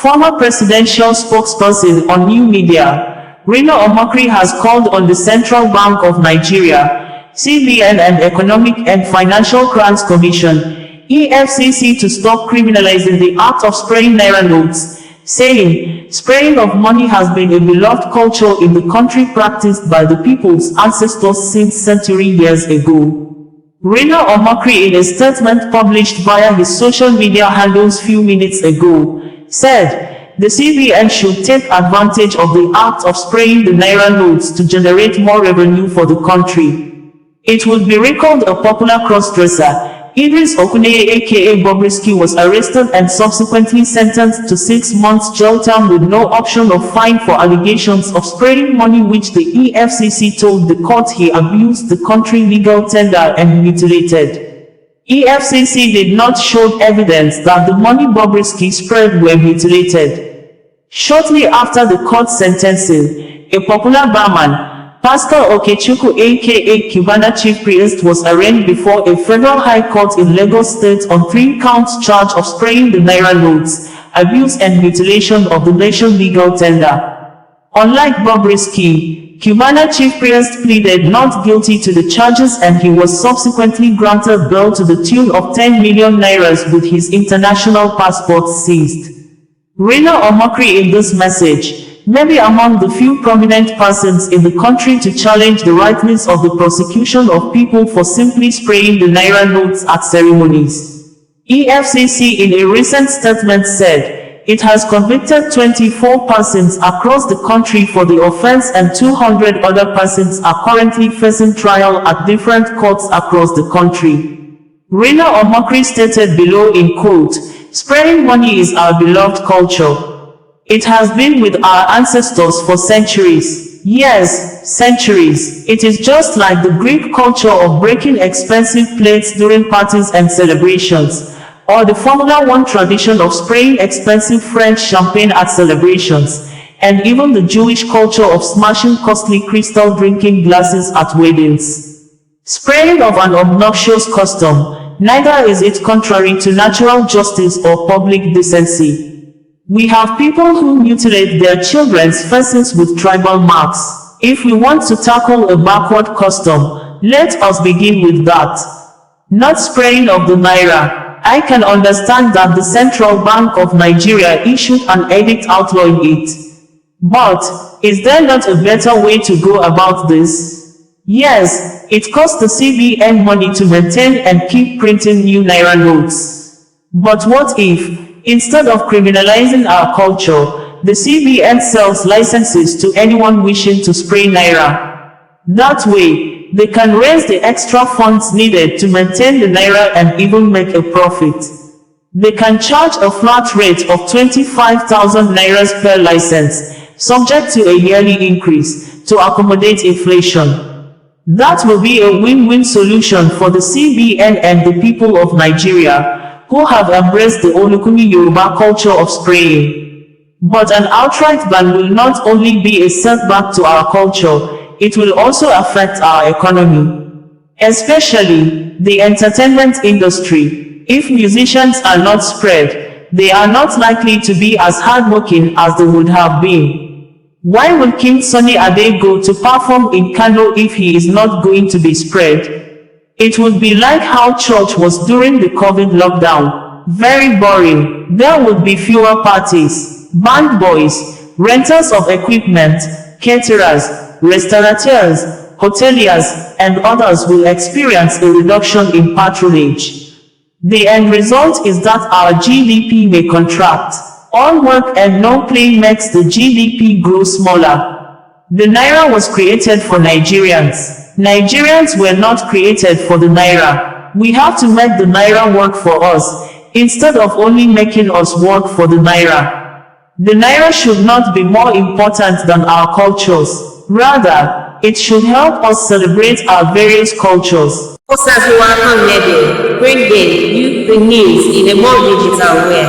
Former presidential spokesperson on new media, Reno Omokri has called on the Central Bank of Nigeria, CBN and Economic and Financial Crimes Commission, EFCC to stop criminalizing the act of spraying naira notes, saying, spraying of money has been a beloved culture in the country practiced by the people's ancestors since century years ago. Reno Omokri, in a statement published via his social media handles few minutes ago, said, the CBN should take advantage of the act of spraying the naira notes to generate more revenue for the country. It would be recalled a popular crossdresser, Idris Okuneye aka Bobrisky, was arrested and subsequently sentenced to 6 months jail term with no option of fine for allegations of spraying money, which the EFCC told the court he abused the country legal tender and mutilated. EFCC did not show evidence that the money Bobrisky sprayed were mutilated. Shortly after the court sentencing, a popular barman, Pastor Okechukwu aka Cubana chief priest, was arraigned before a federal high court in Lagos State on 3 counts charge of spraying the naira notes, abuse and mutilation of the nation legal tender. Unlike Bobrisky, Cubana chief priest pleaded not guilty to the charges and he was subsequently granted bail to the tune of 10 million nairas with his international passport seized. Reno Omokri, in this message, maybe among the few prominent persons in the country to challenge the rightness of the prosecution of people for simply spraying the naira notes at ceremonies. EFCC in a recent statement said, it has convicted 24 persons across the country for the offense and 200 other persons are currently facing trial at different courts across the country. Reno Omokri stated below in quote, spraying money is our beloved culture. It has been with our ancestors for centuries. Yes, centuries. It is just like the Greek culture of breaking expensive plates during parties and celebrations, or the Formula One tradition of spraying expensive French champagne at celebrations, and even the Jewish culture of smashing costly crystal drinking glasses at weddings. Spraying of an obnoxious custom, neither is it contrary to natural justice or public decency. We have people who mutilate their children's faces with tribal marks. If we want to tackle a backward custom, let us begin with that. Not spraying of the naira. I can understand that the Central Bank of Nigeria issued an edict outlawing it. But, is there not a better way to go about this? Yes, it costs the CBN money to maintain and keep printing new naira notes. But what if, instead of criminalizing our culture, the CBN sells licenses to anyone wishing to spray naira? That way, they can raise the extra funds needed to maintain the naira and even make a profit. They can charge a flat rate of 25,000 nairas per license, subject to a yearly increase, to accommodate inflation. That will be a win-win solution for the CBN and the people of Nigeria, who have embraced the Olukumi Yoruba culture of spraying. But an outright ban will not only be a setback to our culture, it will also affect our economy. Especially, the entertainment industry. If musicians are not sprayed, they are not likely to be as hardworking as they would have been. Why will King Sunny Ade go to perform in Kano if he is not going to be sprayed? It would be like how church was during the COVID lockdown. Very boring. There would be fewer parties. Band boys, renters of equipment, caterers, restaurateurs, hoteliers, and others will experience a reduction in patronage. The end result is that our GDP may contract. All work and no play makes the GDP grow smaller. The naira was created for Nigerians. Nigerians were not created for the naira. We have to make the naira work for us, instead of only making us work for the naira. The naira should not be more important than our cultures. Rather, it should help us celebrate our various cultures. Bringing you the news in a more digital way.